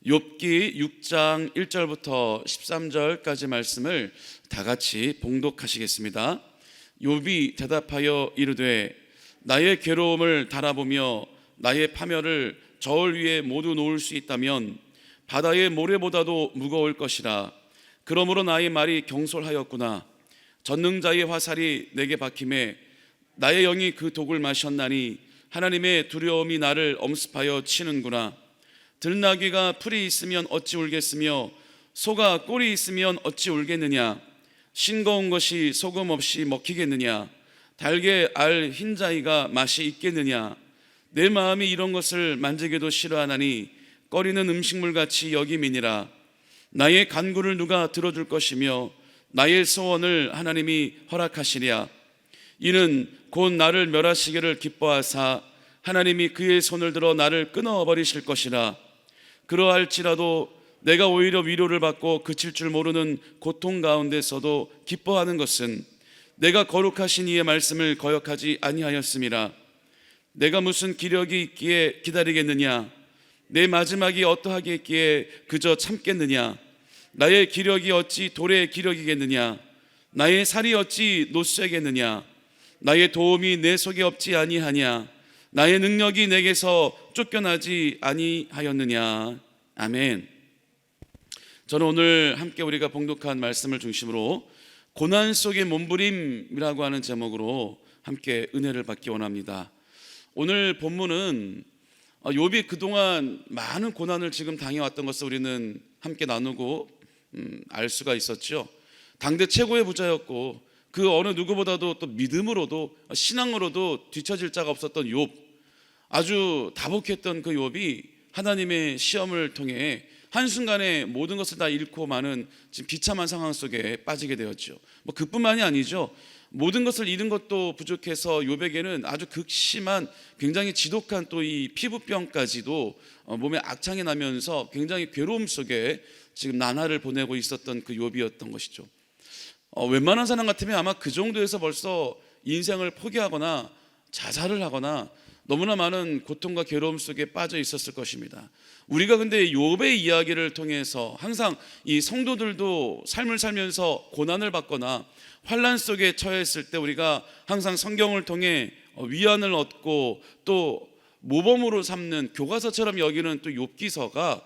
욥기 6장 1절부터 13절까지 말씀을 다 같이 봉독하시겠습니다. 욥이 대답하여 이르되 나의 괴로움을 달아보며 나의 파멸을 저울 위에 모두 놓을 수 있다면 바다의 모래보다도 무거울 것이라. 그러므로 나의 말이 경솔하였구나. 전능자의 화살이 내게 박힘에 나의 영이 그 독을 마셨나니 하나님의 두려움이 나를 엄습하여 치는구나. 들나귀가 풀이 있으면 어찌 울겠으며 소가 꼴이 있으면 어찌 울겠느냐. 싱거운 것이 소금 없이 먹히겠느냐. 달게 알 흰자위가 맛이 있겠느냐. 내 마음이 이런 것을 만지기도 싫어하나니 꺼리는 음식물같이 여김이니라. 나의 간구를 누가 들어줄 것이며 나의 소원을 하나님이 허락하시랴. 이는 곧 나를 멸하시기를 기뻐하사 하나님이 그의 손을 들어 나를 끊어버리실 것이라. 그러할지라도 내가 오히려 위로를 받고 그칠 줄 모르는 고통 가운데서도 기뻐하는 것은 내가 거룩하신 이의 말씀을 거역하지 아니하였음이라. 내가 무슨 기력이 있기에 기다리겠느냐. 내 마지막이 어떠하겠기에 그저 참겠느냐. 나의 기력이 어찌 돌의 기력이겠느냐. 나의 살이 어찌 노쇠겠느냐. 나의 도움이 내 속에 없지 아니하냐. 나의 능력이 내게서 쫓겨나지 아니하였느냐. 아멘. 저는 오늘 함께 우리가 봉독한 말씀을 중심으로 고난 속의 몸부림이라고 하는 제목으로 함께 은혜를 받기 원합니다. 오늘 본문은 욥이 그동안 많은 고난을 지금 당해왔던 것을 우리는 함께 나누고 알 수가 있었죠. 당대 최고의 부자였고 그 어느 누구보다도 또 믿음으로도 신앙으로도 뒤처질 자가 없었던 욥, 아주 다복했던 그 욥이 하나님의 시험을 통해 한순간에 모든 것을 다 잃고 마는 지금 비참한 상황 속에 빠지게 되었죠. 그뿐만이 아니죠. 모든 것을 잃은 것도 부족해서 욥에게는 아주 극심한 굉장히 지독한 또 이 피부병까지도 몸에 악창이 나면서 굉장히 괴로움 속에 지금 나날을 보내고 있었던 그 욥이었던 것이죠. 웬만한 사람 같으면 아마 그 정도에서 벌써 인생을 포기하거나 자살을 하거나 너무나 많은 고통과 괴로움 속에 빠져 있었을 것입니다. 우리가 근데 욥의 이야기를 통해서 항상 이 성도들도 삶을 살면서 고난을 받거나 환난 속에 처했을 때 우리가 항상 성경을 통해 위안을 얻고 또 모범으로 삼는 교과서처럼 여기는 또 욥기서가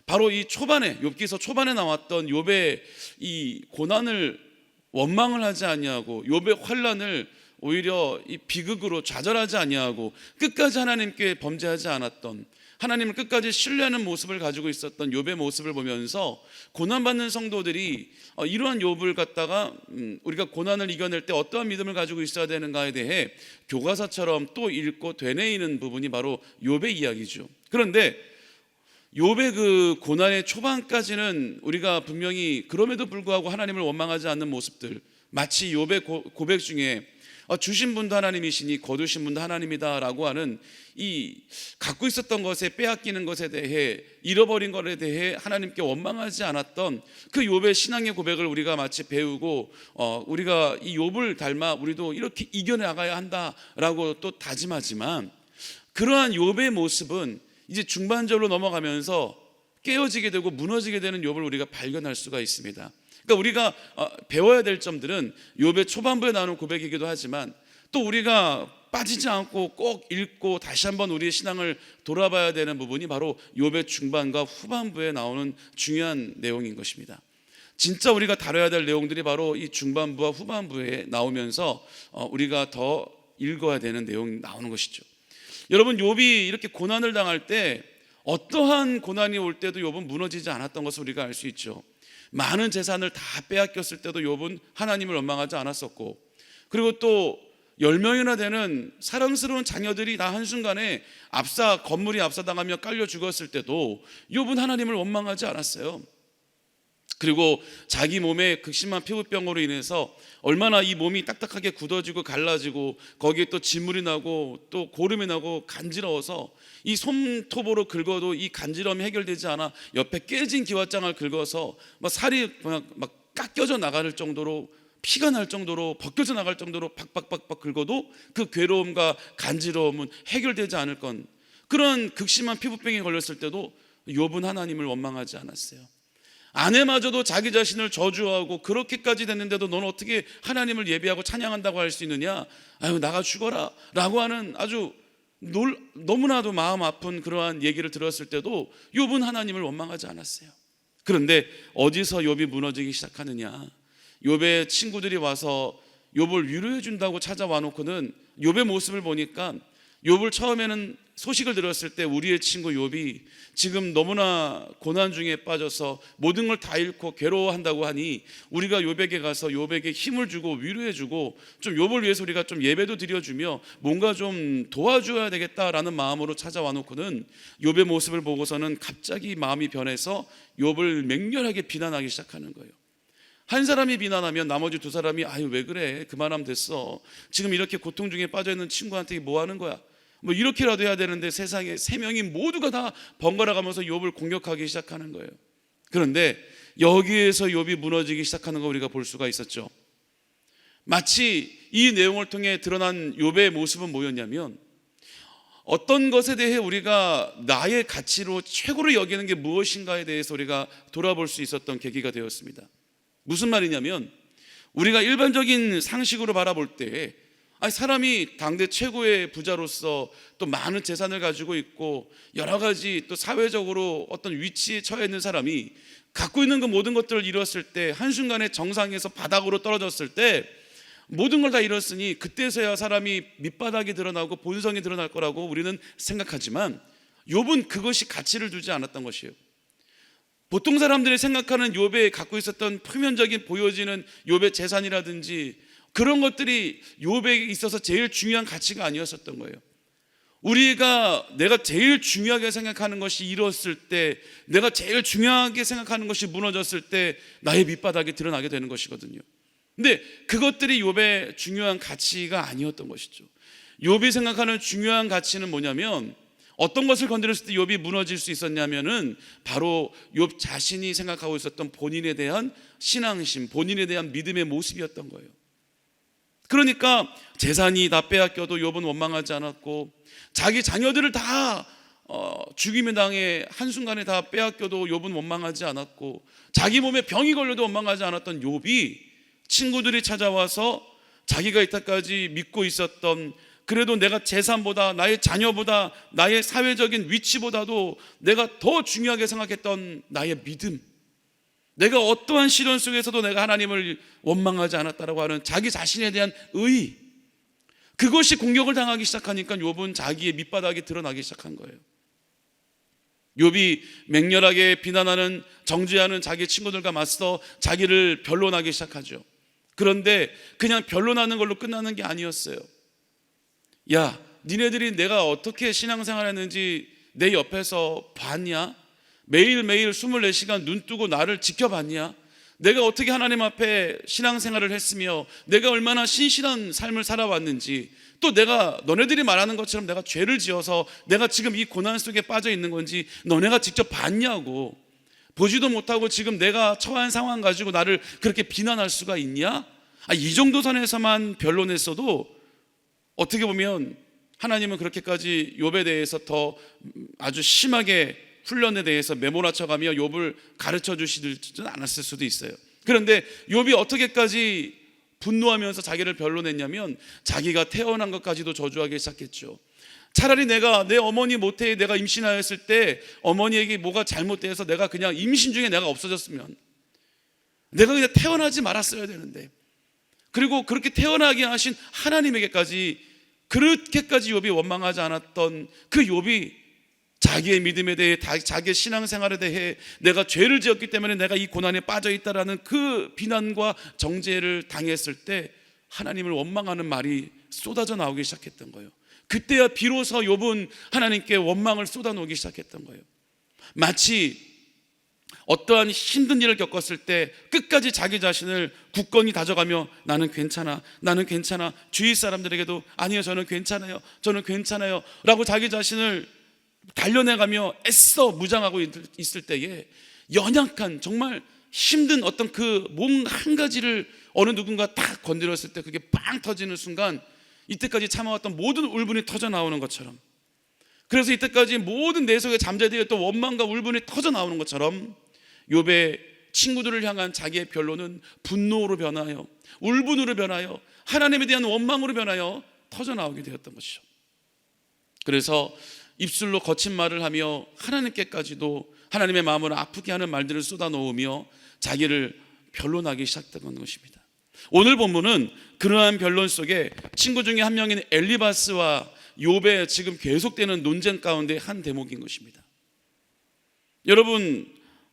바로 이 초반에 욥기서 초반에 나왔던 욥의 이 고난을 원망을 하지 아니하고 욥의 환난을 오히려 이 비극으로 좌절하지 아니하고 끝까지 하나님께 범죄하지 않았던, 하나님을 끝까지 신뢰하는 모습을 가지고 있었던 욥의 모습을 보면서 고난받는 성도들이 이러한 욥을 갖다가 우리가 고난을 이겨낼 때 어떠한 믿음을 가지고 있어야 되는가에 대해 교과서처럼 또 읽고 되뇌이는 부분이 바로 욥의 이야기죠. 그런데 욥의 그 고난의 초반까지는 우리가 분명히 그럼에도 불구하고 하나님을 원망하지 않는 모습들, 마치 욥의 고백 중에 주신 분도 하나님이시니 거두신 분도 하나님이다 라고 하는 이 갖고 있었던 것에 빼앗기는 것에 대해, 잃어버린 것에 대해 하나님께 원망하지 않았던 그 욥의 신앙의 고백을 우리가 마치 배우고 우리가 이 욥을 닮아 우리도 이렇게 이겨나가야 한다라고 또 다짐하지만, 그러한 욥의 모습은 이제 중반절로 넘어가면서 깨어지게 되고 무너지게 되는 욥을 우리가 발견할 수가 있습니다. 그러니까 우리가 배워야 될 점들은 욥의 초반부에 나오는 고백이기도 하지만 또 우리가 빠지지 않고 꼭 읽고 다시 한번 우리의 신앙을 돌아봐야 되는 부분이 바로 욥의 중반과 후반부에 나오는 중요한 내용인 것입니다. 진짜 우리가 다뤄야 될 내용들이 바로 이 중반부와 후반부에 나오면서 우리가 더 읽어야 되는 내용이 나오는 것이죠. 여러분, 욥이 이렇게 고난을 당할 때 어떠한 고난이 올 때도 욥은 무너지지 않았던 것을 우리가 알 수 있죠. 많은 재산을 다 빼앗겼을 때도 욥은 하나님을 원망하지 않았었고, 그리고 또 10명이나 되는 사랑스러운 자녀들이 다 한순간에 건물이 압사당하며 깔려 죽었을 때도 욥은 하나님을 원망하지 않았어요. 그리고 자기 몸에 극심한 피부병으로 인해서 얼마나 이 몸이 딱딱하게 굳어지고 갈라지고 거기에 또 진물이 나고 또 고름이 나고 간지러워서 이 솜톱으로 긁어도 이 간지럼이 해결되지 않아 옆에 깨진 기왓장을 긁어서 막 살이 막 깎여져 나갈 정도로, 피가 날 정도로, 벗겨져 나갈 정도로 박박박박 긁어도 그 괴로움과 간지러움은 해결되지 않을 건, 그런 극심한 피부병에 걸렸을 때도 욥은 하나님을 원망하지 않았어요. 아내마저도 자기 자신을 저주하고 그렇게까지 됐는데도 너는 어떻게 하나님을 예배하고 찬양한다고 할 수 있느냐? 아유, 나가 죽어라 라고 하는 아주 너무나도 마음 아픈 그러한 얘기를 들었을 때도 욥은 하나님을 원망하지 않았어요. 그런데 어디서 욥이 무너지기 시작하느냐? 욥의 친구들이 와서 욥을 위로해 준다고 찾아와 놓고는 욥의 모습을 보니까 욥을 처음에는 소식을 들었을 때 우리의 친구 욥이 지금 너무나 고난 중에 빠져서 모든 걸 다 잃고 괴로워한다고 하니 우리가 욥에게 가서 욥에게 힘을 주고 위로해 주고 좀 욥을 위해서 우리가 좀 예배도 드려주며 뭔가 좀 도와줘야 되겠다라는 마음으로 찾아와 놓고는 욥의 모습을 보고서는 갑자기 마음이 변해서 욥을 맹렬하게 비난하기 시작하는 거예요. 한 사람이 비난하면 나머지 두 사람이 아유 왜 그래, 그만하면 됐어, 지금 이렇게 고통 중에 빠져있는 친구한테 뭐 하는 거야, 뭐 이렇게라도 해야 되는데 세상에 세 명이 모두가 다 번갈아 가면서 욥을 공격하기 시작하는 거예요. 그런데 여기에서 욥이 무너지기 시작하는 거 우리가 볼 수가 있었죠. 마치 이 내용을 통해 드러난 욥의 모습은 뭐였냐면 어떤 것에 대해 우리가 나의 가치로 최고로 여기는 게 무엇인가에 대해서 우리가 돌아볼 수 있었던 계기가 되었습니다. 무슨 말이냐면 우리가 일반적인 상식으로 바라볼 때 사람이 당대 최고의 부자로서 또 많은 재산을 가지고 있고 여러 가지 또 사회적으로 어떤 위치에 처해 있는 사람이 갖고 있는 그 모든 것들을 잃었을 때 한순간에 정상에서 바닥으로 떨어졌을 때 모든 걸 다 잃었으니 그때서야 사람이 밑바닥이 드러나고 본성이 드러날 거라고 우리는 생각하지만 욥은 그것이 가치를 두지 않았던 것이에요. 보통 사람들이 생각하는 욥에 갖고 있었던 표면적인 보여지는 욥의 재산이라든지 그런 것들이 욥에 있어서 제일 중요한 가치가 아니었었던 거예요. 내가 제일 중요하게 생각하는 것이 잃었을 때, 내가 제일 중요하게 생각하는 것이 무너졌을 때 나의 밑바닥이 드러나게 되는 것이거든요. 근데 그것들이 욥의 중요한 가치가 아니었던 것이죠. 욥이 생각하는 중요한 가치는 뭐냐면 어떤 것을 건드렸을 때 욥이 무너질 수 있었냐면은 바로 욥 자신이 생각하고 있었던 본인에 대한 신앙심, 본인에 대한 믿음의 모습이었던 거예요. 그러니까 재산이 다 빼앗겨도 욥은 원망하지 않았고 자기 자녀들을 다 죽임의 당해 한순간에 다 빼앗겨도 욥은 원망하지 않았고 자기 몸에 병이 걸려도 원망하지 않았던 욥이 친구들이 찾아와서 자기가 이때까지 믿고 있었던, 그래도 내가 재산보다 나의 자녀보다 나의 사회적인 위치보다도 내가 더 중요하게 생각했던 나의 믿음, 내가 어떠한 시련 속에서도 내가 하나님을 원망하지 않았다라고 하는 자기 자신에 대한 의, 그것이 공격을 당하기 시작하니까 욥은 자기의 밑바닥이 드러나기 시작한 거예요. 욥이 맹렬하게 비난하는, 정죄하는 자기 친구들과 맞서 자기를 변론하기 시작하죠. 그런데 그냥 변론하는 걸로 끝나는 게 아니었어요. 야, 니네들이 내가 어떻게 신앙생활했는지 내 옆에서 봤냐? 매일매일 24시간 눈 뜨고 나를 지켜봤냐? 내가 어떻게 하나님 앞에 신앙생활을 했으며 내가 얼마나 신실한 삶을 살아왔는지, 또 내가 너네들이 말하는 것처럼 내가 죄를 지어서 내가 지금 이 고난 속에 빠져 있는 건지 너네가 직접 봤냐고. 보지도 못하고 지금 내가 처한 상황 가지고 나를 그렇게 비난할 수가 있냐? 이 정도 선에서만 변론했어도 어떻게 보면 하나님은 그렇게까지 욥에 대해서 더 아주 심하게 훈련에 대해서 메모라쳐가며 욥을 가르쳐 주시지는 않았을 수도 있어요. 그런데 욥이 어떻게까지 분노하면서 자기를 변론했냐면 자기가 태어난 것까지도 저주하기 시작했죠. 차라리 내 어머니 모태에 내가 임신하였을 때 어머니에게 뭐가 잘못돼서 내가 그냥 임신 중에 내가 없어졌으면, 내가 그냥 태어나지 말았어야 되는데, 그리고 그렇게 태어나게 하신 하나님에게까지 그렇게까지 욥이 원망하지 않았던 그 욥이 자기의 믿음에 대해, 자기의 신앙생활에 대해 내가 죄를 지었기 때문에 내가 이 고난에 빠져 있다라는 그 비난과 정죄를 당했을 때 하나님을 원망하는 말이 쏟아져 나오기 시작했던 거예요. 그때야 비로소 욥은 하나님께 원망을 쏟아놓기 시작했던 거예요. 마치 어떠한 힘든 일을 겪었을 때 끝까지 자기 자신을 굳건히 다져가며 나는 괜찮아, 나는 괜찮아, 주위 사람들에게도 아니요 저는 괜찮아요, 저는 괜찮아요 라고 자기 자신을 단련해가며 애써 무장하고 있을 때에 연약한, 정말 힘든 어떤 그 몸 한 가지를 어느 누군가 딱 건드렸을 때 그게 빵 터지는 순간 이때까지 참아왔던 모든 울분이 터져 나오는 것처럼, 그래서 이때까지 모든 내 속에 잠재되어 있던 원망과 울분이 터져 나오는 것처럼 욥의 친구들을 향한 자기의 변론은 분노로 변하여 울분으로 변하여 하나님에 대한 원망으로 변하여 터져 나오게 되었던 것이죠. 그래서 입술로 거친 말을 하며 하나님께까지도 하나님의 마음을 아프게 하는 말들을 쏟아놓으며 자기를 변론하기 시작했던 것입니다. 오늘 본문은 그러한 변론 속에 친구 중에 한 명인 엘리바스와 욥의 지금 계속되는 논쟁 가운데 한 대목인 것입니다. 여러분,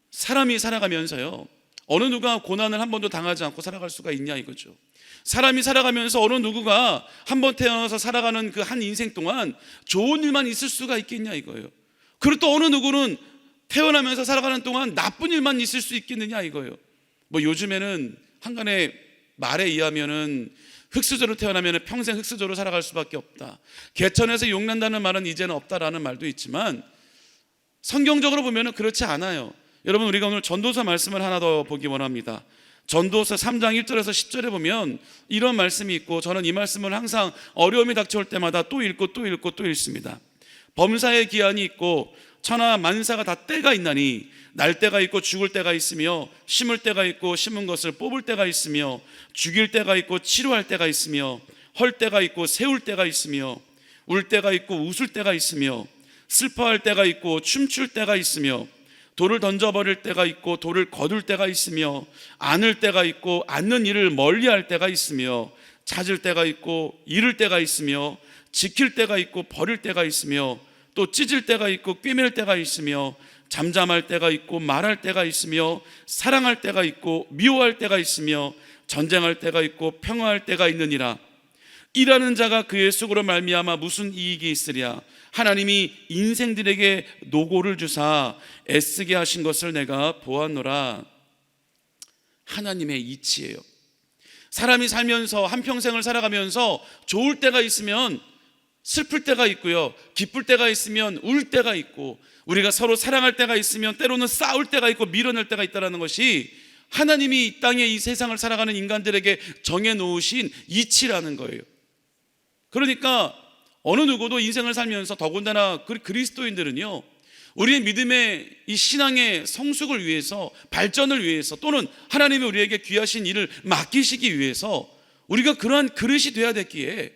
사람이 살아가면서요, 어느 누가 고난을 한 번도 당하지 않고 살아갈 수가 있냐 이거죠. 사람이 살아가면서 어느 누구가 한 번 태어나서 살아가는 그 한 인생 동안 좋은 일만 있을 수가 있겠냐 이거예요. 그리고 또 어느 누구는 태어나면서 살아가는 동안 나쁜 일만 있을 수 있겠느냐 이거예요. 뭐 요즘에는 한간의 말에 의하면은 흙수저로 태어나면 평생 흙수저로 살아갈 수밖에 없다. 개천에서 용난다는 말은 이제는 없다라는 말도 있지만 성경적으로 보면은 그렇지 않아요. 여러분, 우리가 오늘 전도서 말씀을 하나 더 보기 원합니다. 전도서 3장 1절에서 10절에 보면 이런 말씀이 있고, 저는 이 말씀을 항상 어려움이 닥쳐올 때마다 또 읽고 또 읽고 또 읽습니다. 범사의 기한이 있고 천하 만사가 다 때가 있나니 날 때가 있고 죽을 때가 있으며 심을 때가 있고 심은 것을 뽑을 때가 있으며 죽일 때가 있고 치료할 때가 있으며 헐 때가 있고 세울 때가 있으며 울 때가 있고 웃을 때가 있으며 슬퍼할 때가 있고 춤출 때가 있으며 돌을 던져버릴 때가 있고 돌을 거둘 때가 있으며 안을 때가 있고 안는 일을 멀리할 때가 있으며 찾을 때가 있고 잃을 때가 있으며 지킬 때가 있고 버릴 때가 있으며 또 찢을 때가 있고 꿰맬 때가 있으며 잠잠할 때가 있고 말할 때가 있으며 사랑할 때가 있고 미워할 때가 있으며 전쟁할 때가 있고 평화할 때가 있느니라. 일하는 자가 그의 속으로 말미암아 무슨 이익이 있으랴. 하나님이 인생들에게 노고를 주사 애쓰게 하신 것을 내가 보았노라. 하나님의 이치예요. 사람이 살면서 한평생을 살아가면서 좋을 때가 있으면 슬플 때가 있고요, 기쁠 때가 있으면 울 때가 있고, 우리가 서로 사랑할 때가 있으면 때로는 싸울 때가 있고 밀어낼 때가 있다는 것이 하나님이 이 땅에 이 세상을 살아가는 인간들에게 정해놓으신 이치라는 거예요. 그러니까 어느 누구도 인생을 살면서, 더군다나 그리스도인들은요, 우리의 믿음의 이 신앙의 성숙을 위해서, 발전을 위해서, 또는 하나님이 우리에게 귀하신 일을 맡기시기 위해서 우리가 그러한 그릇이 되어야 됐기에,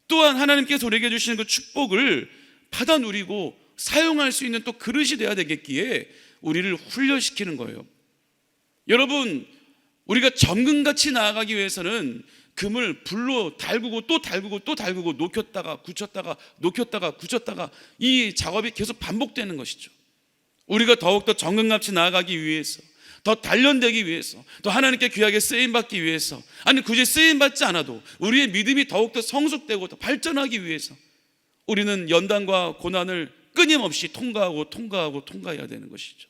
또한 하나님께서 우리에게 주시는 그 축복을 받아 누리고 사용할 수 있는 또 그릇이 되어야 되겠기에 우리를 훈련시키는 거예요. 여러분, 우리가 정금같이 나아가기 위해서는 금을 불로 달구고 또 달구고 또 달구고 녹였다가 굳혔다가 녹였다가 굳혔다가 이 작업이 계속 반복되는 것이죠. 우리가 더욱더 정금같이 나아가기 위해서, 더 단련되기 위해서, 또 하나님께 귀하게 쓰임받기 위해서, 아니 굳이 쓰임받지 않아도 우리의 믿음이 더욱더 성숙되고 더 발전하기 위해서 우리는 연단과 고난을 끊임없이 통과해야 되는 것이죠.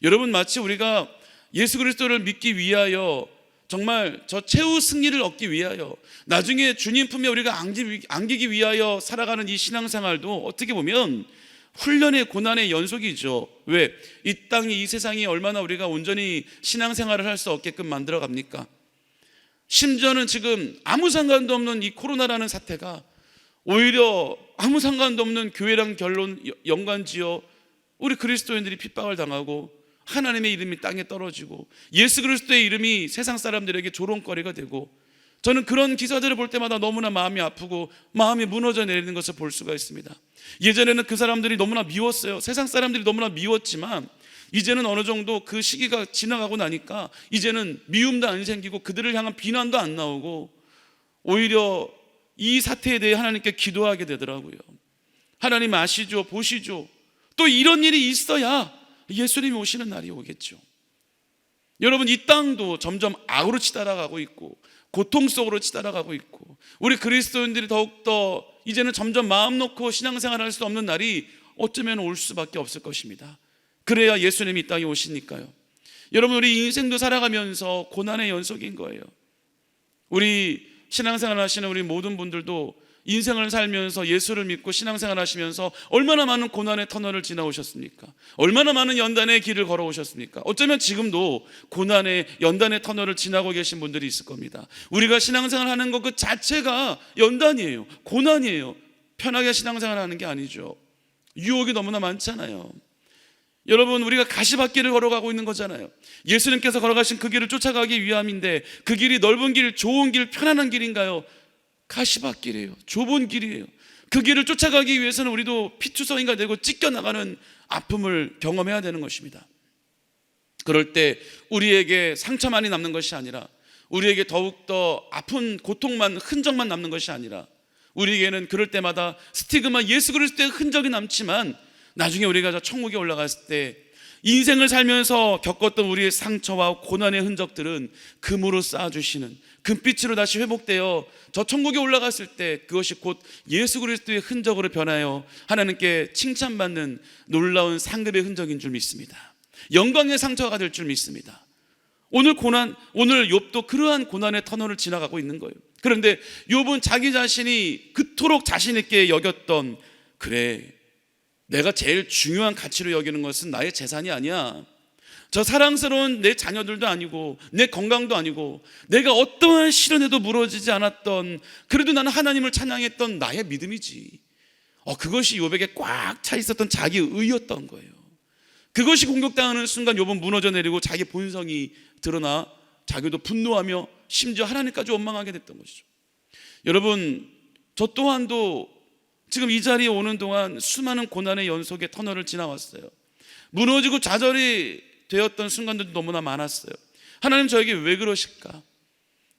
여러분, 마치 우리가 예수 그리스도를 믿기 위하여, 정말 저 최후 승리를 얻기 위하여, 나중에 주님 품에 우리가 안기기 위하여 살아가는 이 신앙생활도 어떻게 보면 훈련의 고난의 연속이죠. 왜? 이 땅이, 이 세상이 얼마나 우리가 온전히 신앙생활을 할 수 없게끔 만들어 갑니까? 심지어는 지금 아무 상관도 없는 이 코로나라는 사태가 오히려 아무 상관도 없는 교회랑 연관지어 우리 그리스도인들이 핍박을 당하고 하나님의 이름이 땅에 떨어지고 예수 그리스도의 이름이 세상 사람들에게 조롱거리가 되고, 저는 그런 기사들을 볼 때마다 너무나 마음이 아프고 마음이 무너져 내리는 것을 볼 수가 있습니다. 예전에는 그 사람들이 너무나 미웠어요. 세상 사람들이 너무나 미웠지만 이제는 어느 정도 그 시기가 지나가고 나니까 이제는 미움도 안 생기고 그들을 향한 비난도 안 나오고 오히려 이 사태에 대해 하나님께 기도하게 되더라고요. 하나님 아시죠? 보시죠? 또 이런 일이 있어야 예수님이 오시는 날이 오겠죠. 여러분, 이 땅도 점점 악으로 치달아가고 있고 고통 속으로 치달아가고 있고, 우리 그리스도인들이 더욱더 이제는 점점 마음 놓고 신앙생활을 할 수 없는 날이 어쩌면 올 수밖에 없을 것입니다. 그래야 예수님이 이 땅에 오시니까요. 여러분, 우리 인생도 살아가면서 고난의 연속인 거예요. 우리 신앙생활 하시는 우리 모든 분들도 인생을 살면서 예수를 믿고 신앙생활 하시면서 얼마나 많은 고난의 터널을 지나오셨습니까? 얼마나 많은 연단의 길을 걸어오셨습니까? 어쩌면 지금도 고난의 연단의 터널을 지나고 계신 분들이 있을 겁니다. 우리가 신앙생활 하는 것 그 자체가 연단이에요. 고난이에요. 편하게 신앙생활 하는 게 아니죠. 유혹이 너무나 많잖아요. 여러분, 우리가 가시밭길을 걸어가고 있는 거잖아요. 예수님께서 걸어가신 그 길을 쫓아가기 위함인데, 그 길이 넓은 길, 좋은 길, 편안한 길인가요? 가시밭길이에요. 좁은 길이에요. 그 길을 쫓아가기 위해서는 우리도 피투성이가 되고 찢겨나가는 아픔을 경험해야 되는 것입니다. 그럴 때 우리에게 상처만이 남는 것이 아니라, 우리에게 더욱더 아픈 고통만, 흔적만 남는 것이 아니라, 우리에게는 그럴 때마다 스티그마, 예수 그리스도의 흔적이 남지만 나중에 우리가 저 천국에 올라갔을 때 인생을 살면서 겪었던 우리의 상처와 고난의 흔적들은 금으로 쌓아주시는, 금빛으로 다시 회복되어 저 천국에 올라갔을 때 그것이 곧 예수 그리스도의 흔적으로 변하여 하나님께 칭찬받는 놀라운 상급의 흔적인 줄 믿습니다. 영광의 상처가 될 줄 믿습니다. 오늘 욥도 그러한 고난의 터널을 지나가고 있는 거예요. 그런데 욥은 자기 자신이 그토록 자신 있게 여겼던, 그래, 내가 제일 중요한 가치로 여기는 것은 나의 재산이 아니야. 저 사랑스러운 내 자녀들도 아니고 내 건강도 아니고 내가 어떠한 시련에도 무너지지 않았던, 그래도 나는 하나님을 찬양했던 나의 믿음이지. 그것이 욥에게 꽉 차 있었던 자기 의였던 거예요. 그것이 공격당하는 순간 욥은 무너져 내리고 자기 본성이 드러나 자기도 분노하며 심지어 하나님까지 원망하게 됐던 것이죠. 여러분, 저 또한도 지금 이 자리에 오는 동안 수많은 고난의 연속의 터널을 지나왔어요. 무너지고 좌절이 되었던 순간들도 너무나 많았어요. 하나님 저에게 왜 그러실까?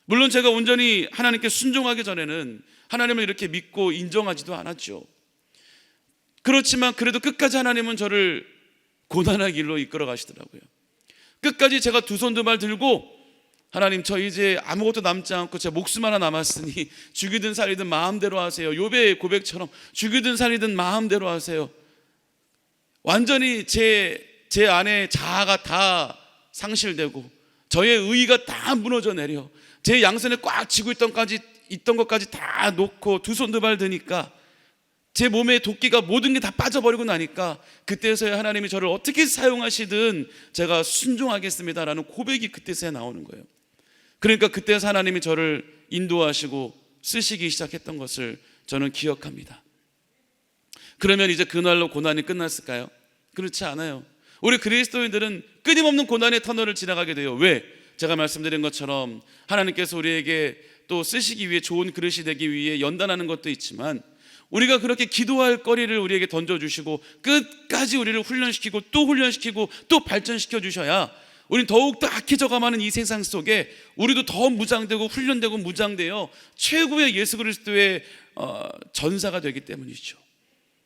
물론 제가 온전히 하나님께 순종하기 전에는 하나님을 이렇게 믿고 인정하지도 않았죠. 그렇지만 그래도 끝까지 하나님은 저를 고난의 길로 이끌어 가시더라고요. 끝까지 제가 두 손 두 발 들고, 하나님, 저 이제 아무것도 남지 않고 제 목숨 하나 남았으니 죽이든 살리든 마음대로 하세요. 욥의 고백처럼 죽이든 살리든 마음대로 하세요. 완전히 제 안에 자아가 다 상실되고 저의 의의가 다 무너져 내려 제 양손에 꽉 쥐고 있던 것까지 다 놓고 두 손 두 발 드니까 제 몸에 도끼가 모든 게 다 빠져버리고 나니까 그때서야 하나님이 저를 어떻게 사용하시든 제가 순종하겠습니다라는 고백이 그때서야 나오는 거예요. 그러니까 그때서 하나님이 저를 인도하시고 쓰시기 시작했던 것을 저는 기억합니다. 그러면 이제 그날로 고난이 끝났을까요? 그렇지 않아요. 우리 그리스도인들은 끊임없는 고난의 터널을 지나가게 돼요. 왜? 제가 말씀드린 것처럼 하나님께서 우리에게 또 쓰시기 위해 좋은 그릇이 되기 위해 연단하는 것도 있지만, 우리가 그렇게 기도할 거리를 우리에게 던져주시고 끝까지 우리를 훈련시키고 또 발전시켜 주셔야 우리는 더욱더 악해져가는 이 세상 속에 우리도 더 무장되고 훈련되고 무장되어 최고의 예수 그리스도의 전사가 되기 때문이죠.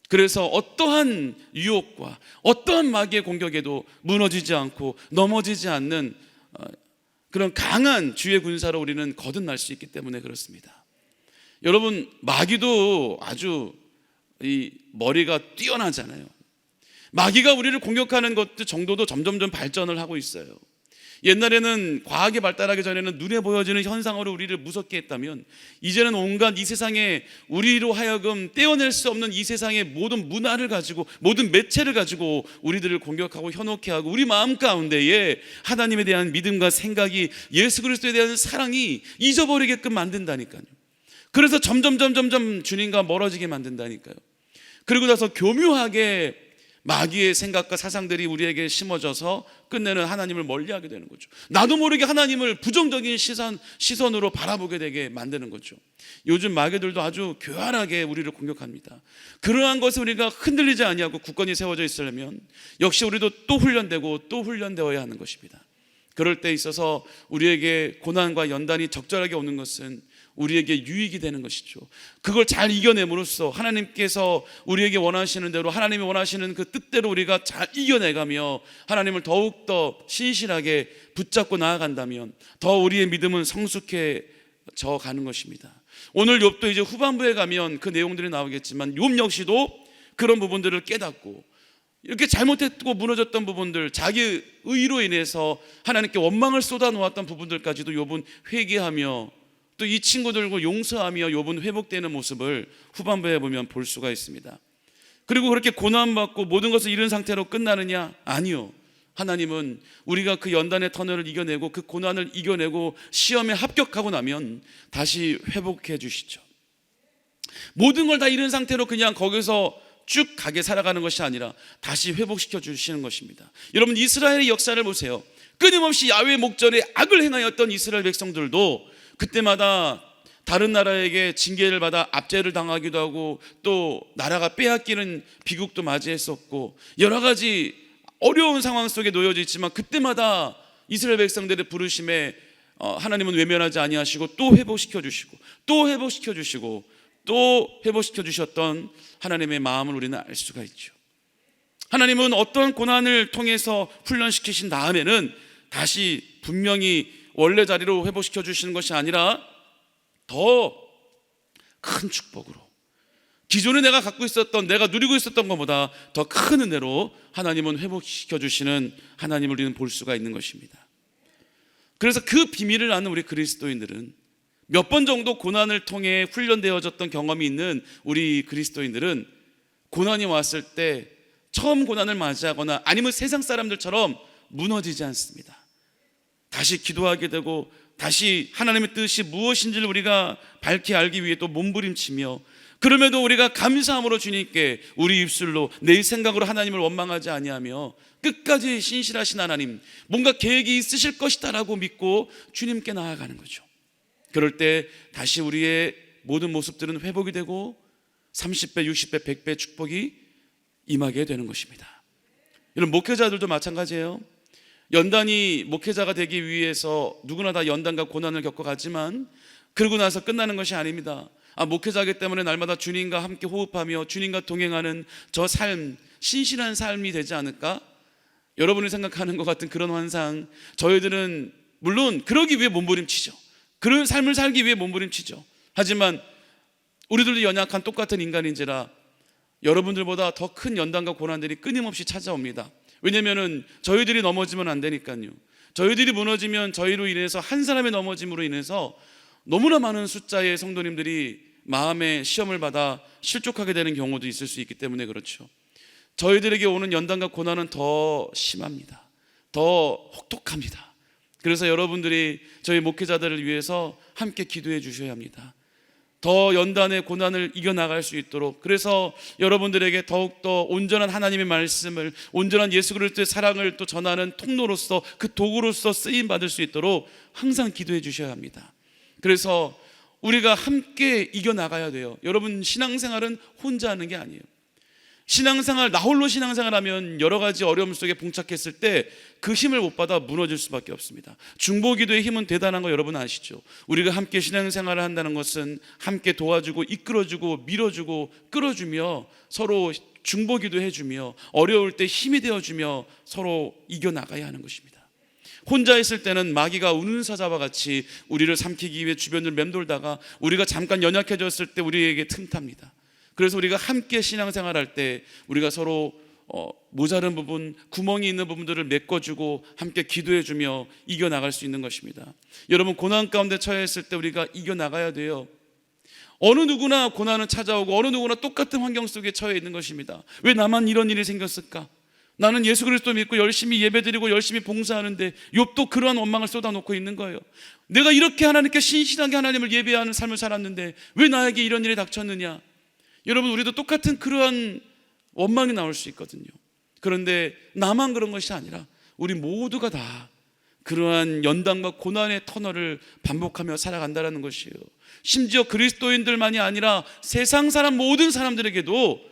그래서 어떠한 유혹과 어떠한 마귀의 공격에도 무너지지 않고 넘어지지 않는 그런 강한 주의 군사로 우리는 거듭날 수 있기 때문에 그렇습니다. 여러분, 마귀도 아주 이 머리가 뛰어나잖아요. 마귀가 우리를 공격하는 것도 정도도 점점점 발전을 하고 있어요. 옛날에는 과학이 발달하기 전에는 눈에 보여지는 현상으로 우리를 무섭게 했다면, 이제는 온갖 이 세상에 우리로 하여금 떼어낼 수 없는 이 세상의 모든 문화를 가지고, 모든 매체를 가지고 우리들을 공격하고 현혹해 하고, 우리 마음 가운데에 하나님에 대한 믿음과 생각이, 예수 그리스도에 대한 사랑이 잊어버리게끔 만든다니까요. 그래서 점점 주님과 멀어지게 만든다니까요. 그리고 나서 교묘하게 마귀의 생각과 사상들이 우리에게 심어져서 끝내는 하나님을 멀리하게 되는 거죠. 나도 모르게 하나님을 부정적인 시선으로 바라보게 되게 만드는 거죠. 요즘 마귀들도 아주 교활하게 우리를 공격합니다. 그러한 것을 우리가 흔들리지 아니하고 굳건히 세워져 있으려면 역시 우리도 또 훈련되고 또 훈련되어야 하는 것입니다. 그럴 때 있어서 우리에게 고난과 연단이 적절하게 오는 것은 우리에게 유익이 되는 것이죠. 그걸 잘 이겨냄으로써 하나님께서 우리에게 원하시는 대로, 하나님이 원하시는 그 뜻대로 우리가 잘 이겨내가며 하나님을 더욱더 신실하게 붙잡고 나아간다면 더 우리의 믿음은 성숙해져 가는 것입니다. 오늘 욥도 이제 후반부에 가면 그 내용들이 나오겠지만, 욥 역시도 그런 부분들을 깨닫고, 이렇게 잘못했고 무너졌던 부분들, 자기 의로 인해서 하나님께 원망을 쏟아놓았던 부분들까지도 욥은 회개하며 또 이 친구들과 용서하며 욥은 회복되는 모습을 후반부에 보면 볼 수가 있습니다. 그리고 그렇게 고난받고 모든 것을 잃은 상태로 끝나느냐? 아니요. 하나님은 우리가 그 연단의 터널을 이겨내고 그 고난을 이겨내고 시험에 합격하고 나면 다시 회복해 주시죠. 모든 걸 다 잃은 상태로 그냥 거기서 쭉 가게 살아가는 것이 아니라 다시 회복시켜 주시는 것입니다. 여러분, 이스라엘의 역사를 보세요. 끊임없이 야훼 목전에 악을 행하였던 이스라엘 백성들도 그때마다 다른 나라에게 징계를 받아 압제를 당하기도 하고 또 나라가 빼앗기는 비극도 맞이했었고 여러 가지 어려운 상황 속에 놓여져 있지만 그때마다 이스라엘 백성들의 부르심에 하나님은 외면하지 아니하시고 또 회복시켜 주시고 또 회복시켜 주시고 또 회복시켜 주셨던 하나님의 마음을 우리는 알 수가 있죠. 하나님은 어떤 고난을 통해서 훈련시키신 다음에는 다시 분명히 원래 자리로 회복시켜 주시는 것이 아니라 더 큰 축복으로, 기존에 내가 갖고 있었던, 내가 누리고 있었던 것보다 더 큰 은혜로 하나님은 회복시켜 주시는 하나님을 우리는 볼 수가 있는 것입니다. 그래서 그 비밀을 아는 우리 그리스도인들은, 몇 번 정도 고난을 통해 훈련되어졌던 경험이 있는 우리 그리스도인들은 고난이 왔을 때 처음 고난을 맞이하거나 아니면 세상 사람들처럼 무너지지 않습니다. 다시 기도하게 되고 다시 하나님의 뜻이 무엇인지를 우리가 밝히 알기 위해 또 몸부림치며, 그럼에도 우리가 감사함으로 주님께 우리 입술로 내 생각으로 하나님을 원망하지 아니하며 끝까지 신실하신 하나님, 뭔가 계획이 있으실 것이다라고 믿고 주님께 나아가는 거죠. 그럴 때 다시 우리의 모든 모습들은 회복이 되고 30배, 60배, 100배 축복이 임하게 되는 것입니다. 이런 목회자들도 마찬가지예요. 연단이 목회자가 되기 위해서 누구나 다 연단과 고난을 겪어가지만 그러고 나서 끝나는 것이 아닙니다. 목회자이기 때문에 날마다 주님과 함께 호흡하며 주님과 동행하는 저 삶, 신실한 삶이 되지 않을까? 여러분이 생각하는 것 같은 그런 환상, 저희들은 물론 그러기 위해 몸부림치죠. 그런 삶을 살기 위해 몸부림치죠. 하지만 우리들도 연약한 똑같은 인간인지라 여러분들보다 더 큰 연단과 고난들이 끊임없이 찾아옵니다. 왜냐하면 저희들이 넘어지면 안 되니까요. 저희들이 무너지면 저희로 인해서 한 사람의 넘어짐으로 인해서 너무나 많은 숫자의 성도님들이 마음의 시험을 받아 실족하게 되는 경우도 있을 수 있기 때문에 그렇죠. 저희들에게 오는 연단과 고난은 더 심합니다. 더 혹독합니다. 그래서 여러분들이 저희 목회자들을 위해서 함께 기도해 주셔야 합니다. 더 연단의 고난을 이겨나갈 수 있도록, 그래서 여러분들에게 더욱더 온전한 하나님의 말씀을, 온전한 예수 그리스도의 사랑을 또 전하는 통로로서, 그 도구로서 쓰임받을 수 있도록 항상 기도해 주셔야 합니다. 그래서 우리가 함께 이겨나가야 돼요. 여러분, 신앙생활은 혼자 하는 게 아니에요. 신앙생활, 나 홀로 신앙생활하면 여러 가지 어려움 속에 봉착했을 때 그 힘을 못 받아 무너질 수밖에 없습니다. 중보기도의 힘은 대단한 거 여러분 아시죠? 우리가 함께 신앙생활을 한다는 것은 함께 도와주고 이끌어주고 밀어주고 끌어주며 서로 중보기도 해주며 어려울 때 힘이 되어주며 서로 이겨나가야 하는 것입니다. 혼자 있을 때는 마귀가 우는 사자와 같이 우리를 삼키기 위해 주변을 맴돌다가 우리가 잠깐 연약해졌을 때 우리에게 틈탑니다. 그래서 우리가 함께 신앙생활할 때 우리가 서로 모자른 부분, 구멍이 있는 부분들을 메꿔주고 함께 기도해주며 이겨나갈 수 있는 것입니다. 여러분, 고난 가운데 처해 있을 때 우리가 이겨나가야 돼요. 어느 누구나 고난은 찾아오고 어느 누구나 똑같은 환경 속에 처해 있는 것입니다. 왜 나만 이런 일이 생겼을까? 나는 예수 그리스도 믿고 열심히 예배드리고 열심히 봉사하는데 욥도 그러한 원망을 쏟아놓고 있는 거예요. 내가 이렇게 하나님께 신실하게 하나님을 예배하는 삶을 살았는데 왜 나에게 이런 일이 닥쳤느냐? 여러분, 우리도 똑같은 그러한 원망이 나올 수 있거든요. 그런데 나만 그런 것이 아니라 우리 모두가 다 그러한 연단과 고난의 터널을 반복하며 살아간다는 것이에요. 심지어 그리스도인들만이 아니라 세상 사람, 모든 사람들에게도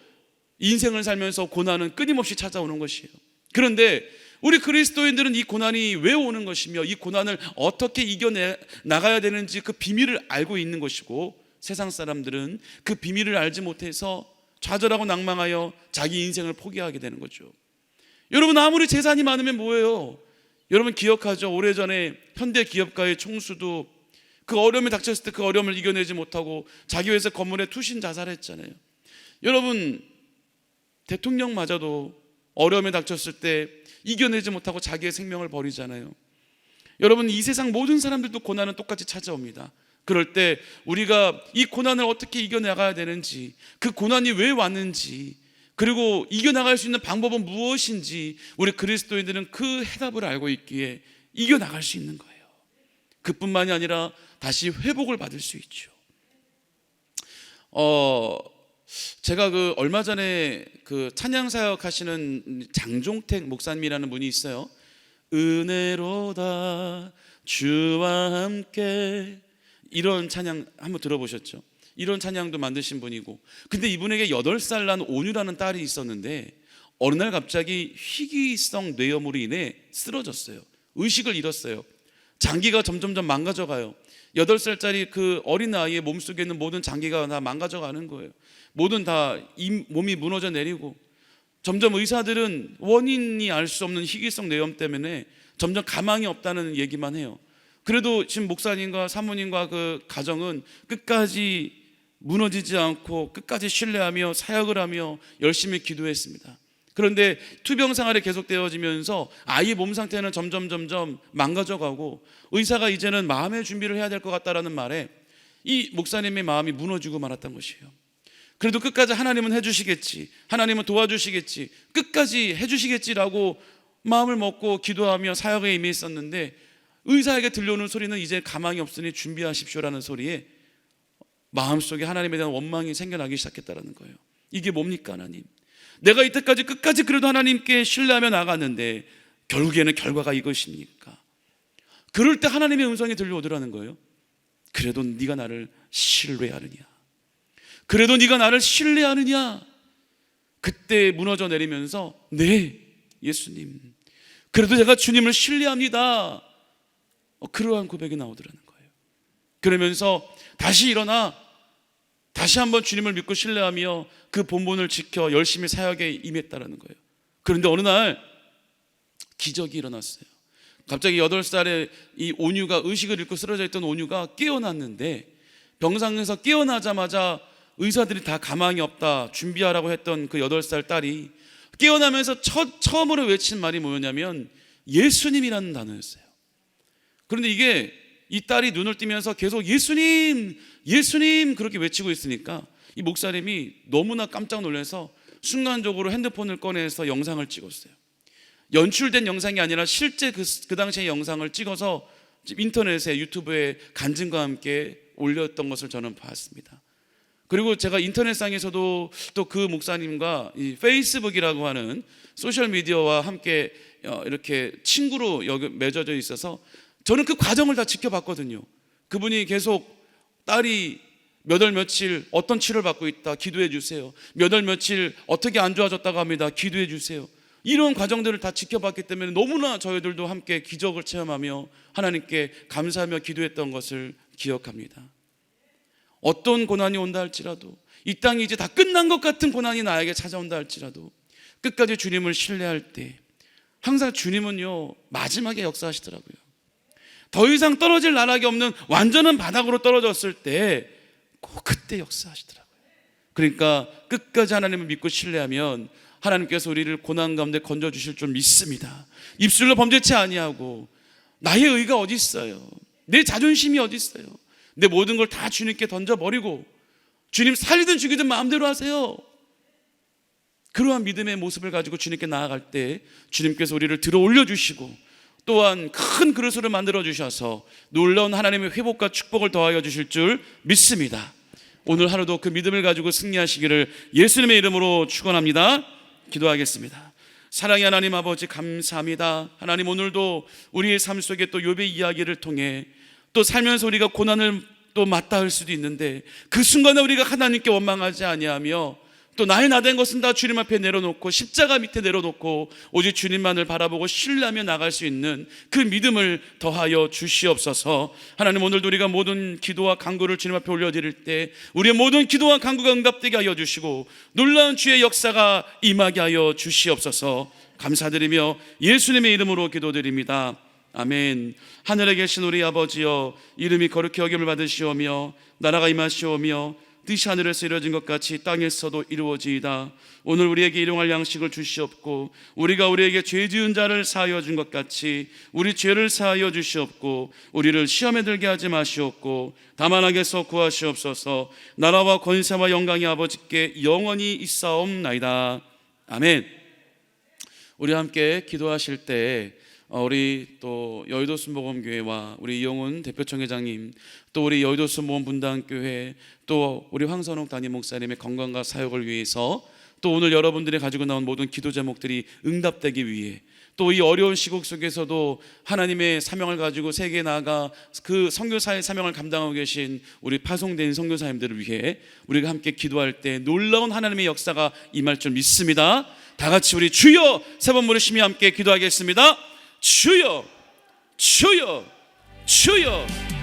인생을 살면서 고난은 끊임없이 찾아오는 것이에요. 그런데 우리 그리스도인들은 이 고난이 왜 오는 것이며 이 고난을 어떻게 이겨나가야 되는지 그 비밀을 알고 있는 것이고, 세상 사람들은 그 비밀을 알지 못해서 좌절하고 낭망하여 자기 인생을 포기하게 되는 거죠. 여러분, 아무리 재산이 많으면 뭐예요? 여러분 기억하죠? 오래전에 현대 기업가의 총수도 그 어려움이 닥쳤을 때 그 어려움을 이겨내지 못하고 자기 회사 건물에 투신 자살했잖아요. 여러분, 대통령마저도 어려움에 닥쳤을 때 이겨내지 못하고 자기의 생명을 버리잖아요. 여러분, 이 세상 모든 사람들도 고난은 똑같이 찾아옵니다. 그럴 때 우리가 이 고난을 어떻게 이겨나가야 되는지, 그 고난이 왜 왔는지, 그리고 이겨나갈 수 있는 방법은 무엇인지 우리 그리스도인들은 그 해답을 알고 있기에 이겨나갈 수 있는 거예요. 그뿐만이 아니라 다시 회복을 받을 수 있죠. 제가 얼마 전에 찬양 사역 하시는 장종택 목사님이라는 분이 있어요. 은혜로다 주와 함께, 이런 찬양 한번 들어보셨죠? 이런 찬양도 만드신 분이고, 근데 이분에게 8살 난 온유라는 딸이 있었는데 어느 날 갑자기 희귀성 뇌염으로 인해 쓰러졌어요. 의식을 잃었어요. 장기가 점점점 망가져가요. 8살짜리 그 어린 아이의 몸속에 있는 모든 장기가 다 망가져가는 거예요. 모든 다 몸이 무너져 내리고, 점점 의사들은 원인이 알 수 없는 희귀성 뇌염 때문에 점점 가망이 없다는 얘기만 해요. 그래도 지금 목사님과 사모님과 그 가정은 끝까지 무너지지 않고 끝까지 신뢰하며 사역을 하며 열심히 기도했습니다. 그런데 투병 생활이 계속되어지면서 아이의 몸 상태는 점점 망가져가고, 의사가 이제는 마음의 준비를 해야 될 것 같다라는 말에 이 목사님의 마음이 무너지고 말았던 것이에요. 그래도 끝까지 하나님은 해주시겠지, 하나님은 도와주시겠지, 끝까지 해주시겠지라고 마음을 먹고 기도하며 사역에 임했었는데, 의사에게 들려오는 소리는 이제 가망이 없으니 준비하십시오라는 소리에 마음속에 하나님에 대한 원망이 생겨나기 시작했다는 거예요. 이게 뭡니까? 하나님, 내가 이때까지 끝까지 그래도 하나님께 신뢰하며 나갔는데 결국에는 결과가 이것입니까? 그럴 때 하나님의 음성이 들려오더라는 거예요. 그래도 네가 나를 신뢰하느냐, 그래도 네가 나를 신뢰하느냐. 그때 무너져 내리면서 네 예수님, 그래도 제가 주님을 신뢰합니다, 그러한 고백이 나오더라는 거예요. 그러면서 다시 일어나 다시 한번 주님을 믿고 신뢰하며 그 본분을 지켜 열심히 사역에 임했다라는 거예요. 그런데 어느 날 기적이 일어났어요. 갑자기 8살의 이 온유가, 의식을 잃고 쓰러져 있던 온유가 깨어났는데, 병상에서 깨어나자마자 의사들이 다 가망이 없다 준비하라고 했던 그 8살 딸이 깨어나면서 처음으로 외친 말이 뭐였냐면 예수님이라는 단어였어요. 그런데 이게 이 딸이 눈을 뜨면서 계속 예수님 예수님 그렇게 외치고 있으니까 이 목사님이 너무나 깜짝 놀라서 순간적으로 핸드폰을 꺼내서 영상을 찍었어요. 연출된 영상이 아니라 실제 그 당시의 영상을 찍어서 인터넷에, 유튜브에 간증과 함께 올렸던 것을 저는 봤습니다. 그리고 제가 인터넷상에서도 또 그 목사님과 이 페이스북이라고 하는 소셜미디어와 함께 이렇게 친구로 맺어져 있어서 저는 그 과정을 다 지켜봤거든요. 그분이 계속 딸이 몇 월 며칠 어떤 치료를 받고 있다, 기도해 주세요. 몇 월 며칠 어떻게 안 좋아졌다고 합니다, 기도해 주세요. 이런 과정들을 다 지켜봤기 때문에 너무나 저희들도 함께 기적을 체험하며 하나님께 감사하며 기도했던 것을 기억합니다. 어떤 고난이 온다 할지라도, 이 땅이 이제 다 끝난 것 같은 고난이 나에게 찾아온다 할지라도 끝까지 주님을 신뢰할 때 항상 주님은요 마지막에 역사하시더라고요. 더 이상 떨어질 나락이 없는 완전한 바닥으로 떨어졌을 때 꼭 그때 역사하시더라고요. 그러니까 끝까지 하나님을 믿고 신뢰하면 하나님께서 우리를 고난 가운데 건져주실 줄 믿습니다. 입술로 범죄치 아니하고, 나의 의가 어디 있어요, 내 자존심이 어디 있어요, 내 모든 걸 다 주님께 던져버리고 주님 살리든 죽이든 마음대로 하세요. 그러한 믿음의 모습을 가지고 주님께 나아갈 때 주님께서 우리를 들어 올려주시고 또한 큰 그릇으로 만들어 주셔서 놀라운 하나님의 회복과 축복을 더하여 주실 줄 믿습니다. 오늘 하루도 그 믿음을 가지고 승리하시기를 예수님의 이름으로 축원합니다. 기도하겠습니다. 사랑의 하나님 아버지, 감사합니다. 하나님, 오늘도 우리의 삶 속에 또 욥의 이야기를 통해 또 살면서 우리가 고난을 또 맞닿을 수도 있는데 그 순간에 우리가 하나님께 원망하지 아니하며 또 나의 나된 것은 다 주님 앞에 내려놓고 십자가 밑에 내려놓고 오직 주님만을 바라보고 신뢰하며 나갈 수 있는 그 믿음을 더하여 주시옵소서. 하나님, 오늘도 우리가 모든 기도와 간구를 주님 앞에 올려드릴 때 우리의 모든 기도와 간구가 응답되게 하여 주시고 놀라운 주의 역사가 임하게 하여 주시옵소서. 감사드리며 예수님의 이름으로 기도드립니다. 아멘. 하늘에 계신 우리 아버지여, 이름이 거룩히 여김을 받으시오며 나라가 임하시오며 뜻이 하늘에서 이루어진 것 같이 땅에서도 이루어지이다. 오늘 우리에게 일용할 양식을 주시옵고 우리가 우리에게 죄 지은 자를 사하여 준 것 같이 우리 죄를 사하여 주시옵고 우리를 시험에 들게 하지 마시옵고 다만 악에서 구하시옵소서. 나라와 권세와 영광이 아버지께 영원히 있사옵나이다. 아멘. 우리 함께 기도하실 때 우리 또 여의도 순복음교회와 우리 이용훈 대표총회장님, 또 우리 여의도 순복음 분당교회, 또 우리 황선옥 담임 목사님의 건강과 사역을 위해서, 또 오늘 여러분들이 가지고 나온 모든 기도 제목들이 응답되기 위해, 또 이 어려운 시국 속에서도 하나님의 사명을 가지고 세계에 나아가 그 선교사의 사명을 감당하고 계신 우리 파송된 선교사님들을 위해 우리가 함께 기도할 때 놀라운 하나님의 역사가 임할 줄 믿습니다. 다 같이 우리 주여 세 번 부르시며 함께 기도하겠습니다. 주여, 주여, 주여.